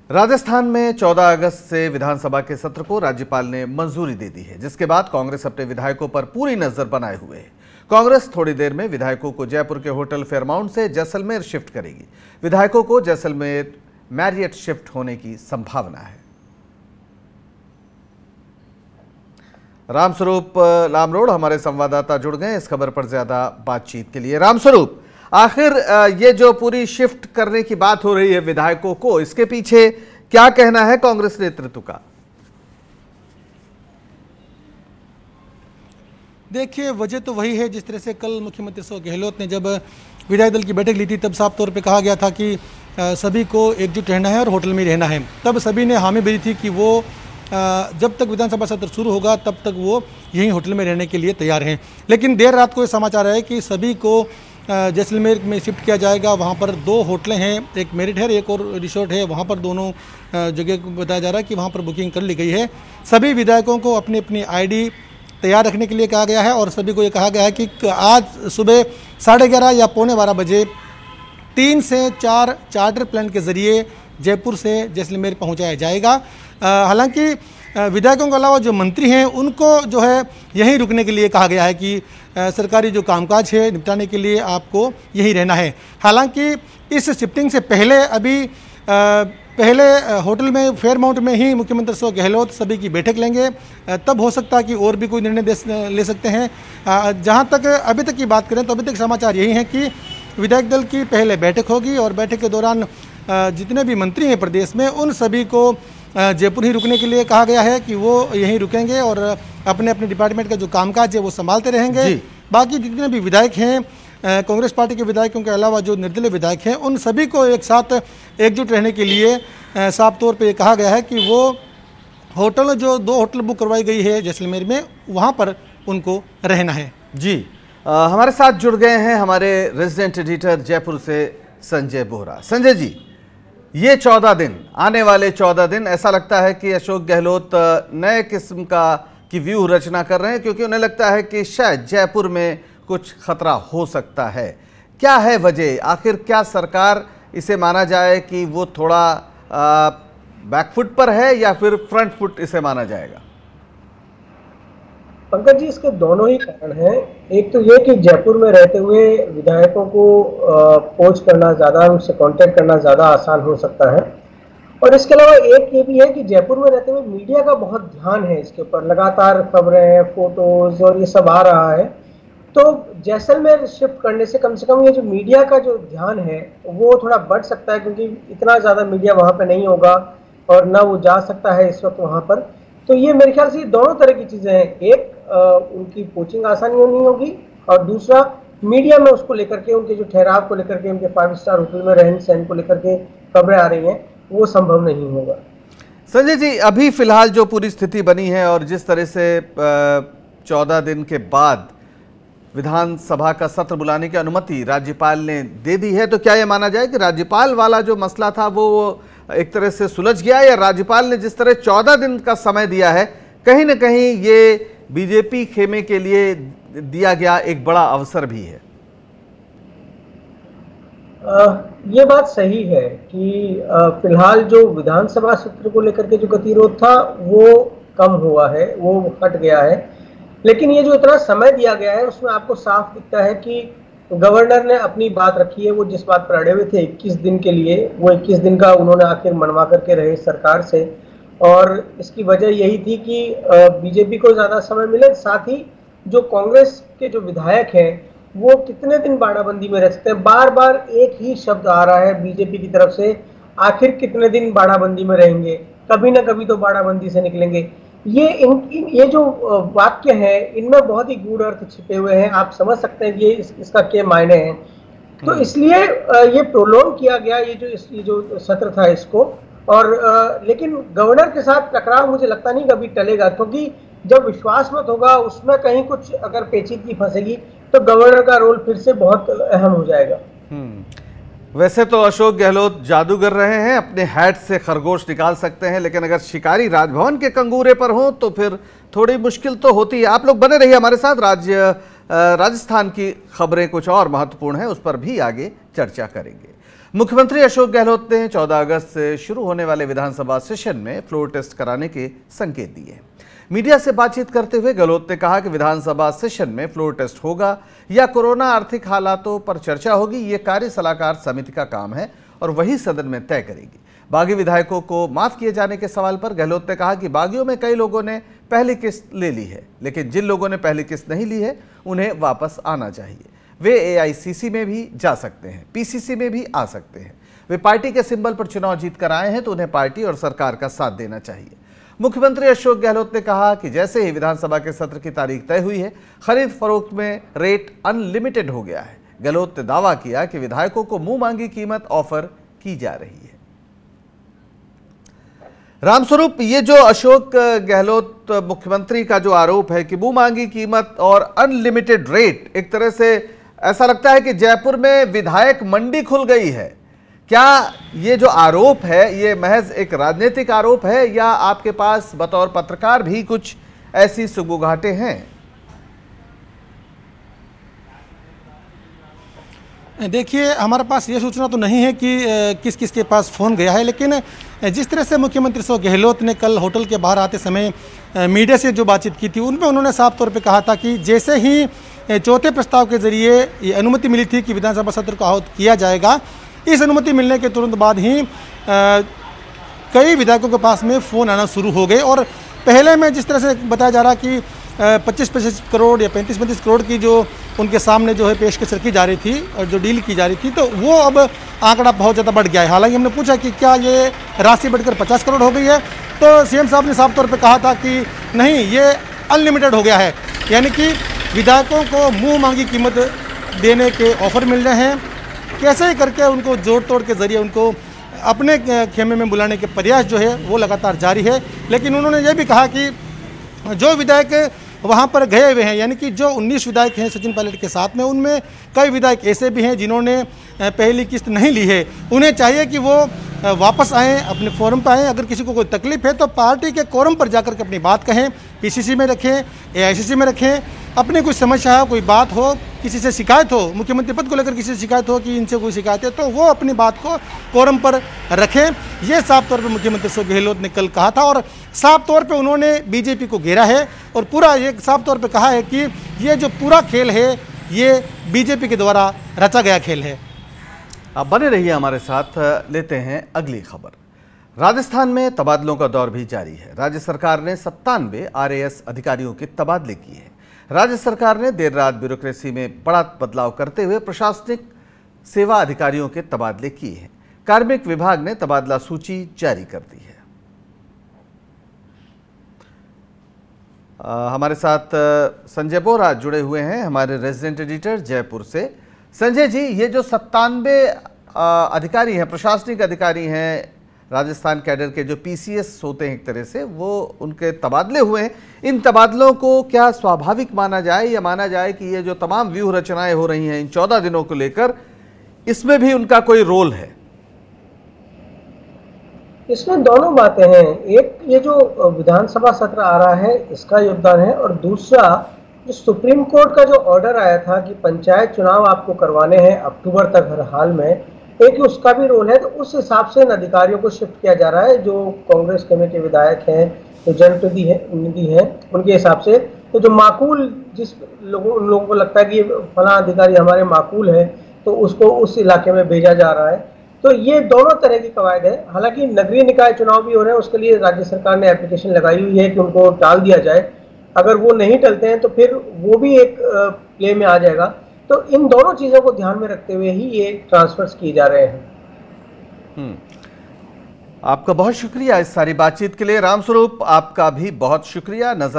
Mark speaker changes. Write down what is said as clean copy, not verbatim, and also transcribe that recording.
Speaker 1: राजस्थान में 14 अगस्त से विधानसभा के सत्र को राज्यपाल ने मंजूरी दे दी है, जिसके बाद कांग्रेस अपने विधायकों पर पूरी नजर बनाए हुए है। कांग्रेस थोड़ी देर में विधायकों को जयपुर के होटल फेयरमाउंट से जैसलमेर शिफ्ट करेगी। विधायकों को जैसलमेर मैरियट शिफ्ट होने की संभावना है। रामस्वरूप लामरोड हमारे संवाददाता जुड़ गए इस खबर पर ज्यादा बातचीत के लिए। रामस्वरूप, आखिर ये जो पूरी शिफ्ट करने की बात हो रही है विधायकों को, इसके पीछे क्या कहना है कांग्रेस नेतृत्व का?
Speaker 2: देखिए, वजह तो वही है जिस तरह से कल मुख्यमंत्री अशोक गहलोत ने जब विधायक दल की बैठक ली थी, तब साफ तौर पे कहा गया था कि सभी को एकजुट रहना है और होटल में रहना है। तब सभी ने हामी भरी थी कि वो जब तक विधानसभा सत्र शुरू होगा तब तक वो यहीं होटल में रहने के लिए तैयार हैं। लेकिन देर रात को ये समाचार है कि सभी को जैसलमेर में शिफ्ट किया जाएगा। वहाँ पर 2 होटलें हैं, एक मेरिट है, एक और रिसोर्ट है। वहाँ पर दोनों जगह बताया जा रहा है कि वहाँ पर बुकिंग कर ली गई है। सभी विधायकों को अपनी अपनी आईडी तैयार रखने के लिए कहा गया है और सभी को ये कहा गया है कि आज सुबह 11:30 या 11:45 बजे 3 से 4 चार्टर प्लेन के जरिए जयपुर से जैसलमेर पहुँचाया जाएगा। हालांकि विधायकों के अलावा जो मंत्री हैं उनको जो है यहीं रुकने के लिए कहा गया है कि सरकारी जो कामकाज है निपटाने के लिए आपको यहीं रहना है। हालांकि इस शिफ्टिंग से पहले अभी पहले होटल में फेयरमाउंट में ही मुख्यमंत्री अशोक गहलोत सभी की बैठक लेंगे। तब हो सकता है कि और भी कोई निर्णय ले सकते हैं। जहां तक अभी तक की बात करें तो अभी तक समाचार यही हैं कि विधायक दल की पहले बैठक होगी और बैठक के दौरान जितने भी मंत्री हैं प्रदेश में उन सभी को जयपुर ही रुकने के लिए कहा गया है कि वो यहीं रुकेंगे और अपने अपने डिपार्टमेंट का जो कामकाज है वो संभालते रहेंगे। बाकी जितने भी विधायक हैं कांग्रेस पार्टी के विधायकों के अलावा जो निर्दलीय विधायक हैं उन सभी को एक साथ एकजुट रहने के लिए साफ तौर पे कहा गया है कि वो होटल जो 2 होटल बुक करवाई गई है जैसलमेर में, वहाँ पर उनको रहना है।
Speaker 1: जी, हमारे साथ जुड़ गए हैं हमारे रेजिडेंट एडिटर जयपुर से संजय बोहरा। संजय जी, ये 14 दिन, आने वाले 14 दिन ऐसा लगता है कि अशोक गहलोत नए किस्म की व्यूह रचना कर रहे हैं, क्योंकि उन्हें लगता है कि शायद जयपुर में कुछ खतरा हो सकता है। क्या है वजह? आखिर क्या सरकार इसे माना जाए कि वो थोड़ा बैकफुट पर है या फिर फ्रंट फुट इसे माना जाएगा?
Speaker 3: पंकज जी, इसके दोनों ही कारण हैं। एक तो ये कि जयपुर में रहते हुए विधायकों को अप्रोच करना ज़्यादा, उनसे कांटेक्ट करना ज़्यादा आसान हो सकता है। और इसके अलावा एक ये भी है कि जयपुर में रहते हुए मीडिया का बहुत ध्यान है इसके ऊपर, लगातार खबरें, फोटोज और ये सब आ रहा है। तो जैसलमेर शिफ्ट करने से कम ये जो मीडिया का जो ध्यान है वो थोड़ा बढ़ सकता है, क्योंकि इतना ज़्यादा मीडिया वहाँ पे नहीं होगा और ना वो जा सकता है इस वक्त वहाँ पर। तो ये मेरे ख्याल से दोनों तरह की चीज़ें हैं। एक उनकी कोचिंग आसानी नहीं होगी और दूसरा मीडिया में उसको लेकर के, उनके जो ठहराव को लेकर के, उनके 5 स्टार होटल में रहन सहन को लेकर के खबरें आ रही हैं, वो संभव नहीं होगा।
Speaker 1: संजय जी, अभी फिलहाल जो पूरी स्थिति बनी है और जिस तरह से 14 दिन के बाद विधानसभा का सत्र बुलाने की अनुमति राज्यपाल ने दे दी है, तो क्या यह माना जाए कि राज्यपाल वाला जो मसला था वो एक तरह से सुलझ गया, या राज्यपाल ने जिस तरह 14 दिन का समय दिया है कहीं ना कहीं ये बीजेपी खेमे के लिए दिया गया एक बड़ा अवसर भी है?
Speaker 3: ये बात सही है कि फिलहाल जो विधानसभा सत्र को लेकर के जो गतिरोध था वो कम हुआ है, वो हट गया है। लेकिन ये जो इतना समय दिया गया है उसमें आपको साफ दिखता है कि गवर्नर ने अपनी बात रखी है। वो जिस बात पर अड़े हुए थे 21 दिन के लिए, वो 21 दिन का उन्होंने आखिर मनवा करके रहे सरकार से। और इसकी वजह यही थी कि बीजेपी को ज़्यादा समय मिले, साथ ही जो कांग्रेस के जो विधायक हैं वो कितने दिन बाड़ाबंदी में रह सकते हैं। बार बार एक ही शब्द आ रहा है बीजेपी की तरफ से, आखिर कितने दिन बाड़ाबंदी में रहेंगे, कभी ना कभी तो बाड़ाबंदी से निकलेंगे। ये जो वाक्य है इनमें बहुत ही गूढ़ अर्थ छिपे हुए हैं। आप समझ सकते हैं कि इसका क्या मायने हैं। तो इसलिए ये प्रोलॉन्ग किया गया ये जो सत्र था इसको। और लेकिन गवर्नर के साथ टकराव मुझे लगता नहीं कभी टलेगा, क्योंकि जब विश्वास मत होगा उसमें कहीं कुछ अगर पेचीदगी फंसेगी तो गवर्नर का रोल फिर से बहुत अहम हो जाएगा।
Speaker 1: वैसे तो अशोक गहलोत जादूगर रहे हैं, अपने हैट से खरगोश निकाल सकते हैं, लेकिन अगर शिकारी राजभवन के कंगूरे पर हो तो फिर थोड़ी मुश्किल तो होती है। आप लोग बने रहिए हमारे साथ। राजस्थान की खबरें कुछ और महत्वपूर्ण हैं, उस पर भी आगे चर्चा करेंगे। मुख्यमंत्री अशोक गहलोत ने 14 अगस्त से शुरू होने वाले विधानसभा सेशन में फ्लोर टेस्ट कराने के संकेत दिए। मीडिया से बातचीत करते हुए गहलोत ने कहा कि विधानसभा सेशन में फ्लोर टेस्ट होगा या कोरोना आर्थिक हालातों पर चर्चा होगी, ये कार्य सलाहकार समिति का काम है और वही सदन में तय करेगी। बागी विधायकों को माफ किए जाने के सवाल पर गहलोत ने कहा कि बागियों में कई लोगों ने पहली किस्त ले ली है, लेकिन जिन लोगों ने पहली किस्त नहीं ली है उन्हें वापस आना चाहिए। वे AICC में भी जा सकते हैं, PCC में भी आ सकते हैं। वे पार्टी के सिंबल पर चुनाव जीत कर आए हैं तो उन्हें पार्टी और सरकार का साथ देना चाहिए। मुख्यमंत्री अशोक गहलोत ने कहा कि जैसे ही विधानसभा के सत्र की तारीख तय हुई है, खरीद फरोख्त में रेट अनलिमिटेड हो गया है। गहलोत ने दावा किया कि विधायकों को मुंह मांगी कीमत ऑफर की जा रही है। रामस्वरूप, ये जो अशोक गहलोत मुख्यमंत्री का जो आरोप है कि मुंह मांगी कीमत और अनलिमिटेड रेट, एक तरह से ऐसा लगता है कि जयपुर में विधायक मंडी खुल गई है। क्या ये जो आरोप है ये महज एक राजनीतिक आरोप है या आपके पास बतौर पत्रकार भी कुछ ऐसी सुगबुगाहटें हैं?
Speaker 2: देखिए, हमारे पास ये सूचना तो नहीं है कि किस किस के पास फ़ोन गया है, लेकिन जिस तरह से मुख्यमंत्री अशोक गहलोत ने कल होटल के बाहर आते समय मीडिया से जो बातचीत की थी, उनमें उन्होंने साफ तौर पे कहा था कि जैसे ही चौथे प्रस्ताव के जरिए ये अनुमति मिली थी कि विधानसभा सत्र को आहूत किया जाएगा, इस अनुमति मिलने के तुरंत बाद ही कई विधायकों के पास में फ़ोन आना शुरू हो गए। और पहले में जिस तरह से बताया जा रहा कि 25-25 करोड़ या 35-35 करोड़ की जो उनके सामने जो है पेशकश रखी जा रही थी और जो डील की जा रही थी, तो वो अब आंकड़ा बहुत ज़्यादा बढ़ गया है। हालांकि हमने पूछा कि क्या ये राशि बढ़कर 50 करोड़ हो गई है, तो CM साहब ने साफ तौर पे कहा था कि नहीं, ये अनलिमिटेड हो गया है, यानी कि विधायकों को मुंह मांगी कीमत देने के ऑफर मिल रहे हैं। कैसे ही करके उनको जोड़ तोड़ के जरिए उनको अपने खेमे में बुलाने के प्रयास जो है वो लगातार जारी है। लेकिन उन्होंने ये भी कहा कि जो विधायक वहाँ पर गए हुए हैं, यानी कि जो 19 विधायक हैं सचिन पायलट के साथ में, उनमें कई विधायक ऐसे भी हैं जिन्होंने पहली किस्त नहीं ली है। उन्हें चाहिए कि वो वापस आएँ, अपने फोरम पर आएँ। अगर किसी को कोई तकलीफ है तो पार्टी के कोरम पर जाकर के अपनी बात कहें, PCC में रखें, AICC में रखें। अपनी कोई समस्या हो, कोई बात हो, किसी से शिकायत हो, मुख्यमंत्री पद को लेकर किसी से शिकायत हो कि इनसे कोई शिकायत है, तो वो अपनी बात को कोरम पर रखें। ये साफ तौर पर मुख्यमंत्री अशोक गहलोत ने कल कहा था और साफ तौर पे उन्होंने BJP को घेरा है और पूरा ये साफ तौर पे कहा है कि ये जो पूरा खेल है ये BJP के द्वारा रचा गया खेल है।
Speaker 1: आप बने रहिए हमारे साथ। लेते हैं अगली खबर। राजस्थान में तबादलों का दौर भी जारी है। राज्य सरकार ने 97 RAS अधिकारियों के तबादले किए हैं। राज्य सरकार ने देर रात ब्यूरोक्रेसी में बड़ा बदलाव करते हुए प्रशासनिक सेवा अधिकारियों के तबादले किए हैं। कार्मिक विभाग ने तबादला सूची जारी कर दी है। हमारे साथ संजय बोहरा जुड़े हुए हैं, हमारे रेजिडेंट एडिटर जयपुर से। संजय जी, ये जो 97 अधिकारी हैं, प्रशासनिक अधिकारी हैं, राजस्थान कैडर के जो PCS होते हैं एक तरह से, वो उनके तबादले हुए हैं। इन तबादलों को क्या स्वाभाविक माना जाए या माना जाए कि ये जो तमाम व्यूह रचनाएं हो रही हैं इन 14 दिनों को लेकर, इसमें भी उनका कोई रोल है?
Speaker 3: इसमें दोनों बातें हैं। एक, ये जो विधानसभा सत्र आ रहा है इसका योगदान है, और दूसरा जो सुप्रीम कोर्ट का जो ऑर्डर आया था कि पंचायत चुनाव आपको करवाने हैं अक्टूबर तक हर हाल में, एक उसका भी रोल है। तो उस हिसाब से इन अधिकारियों को शिफ्ट किया जा रहा है। जो कांग्रेस कमेटी विधायक हैं, जो जनप्रतिनिधि हैं, उनके हिसाब से तो जो माकूल जिस उन लोगों को लगता है कि फला अधिकारी हमारे माकूल है, तो उसको उस इलाके में भेजा जा रहा है। तो ये दोनों तरह की कवायद है। हालांकि नगरीय निकाय चुनाव भी हो रहे हैं, उसके लिए राज्य सरकार ने एप्लीकेशन लगाई हुई है कि उनको टाल दिया जाए। अगर वो नहीं टलते हैं तो फिर वो भी एक प्ले में आ जाएगा। तो इन दोनों चीजों को ध्यान में रखते हुए ही ये ट्रांसफर्स किए जा रहे हैं।
Speaker 1: आपका बहुत शुक्रिया इस सारी बातचीत के लिए। रामस्वरूप, आपका भी बहुत शुक्रिया। नजर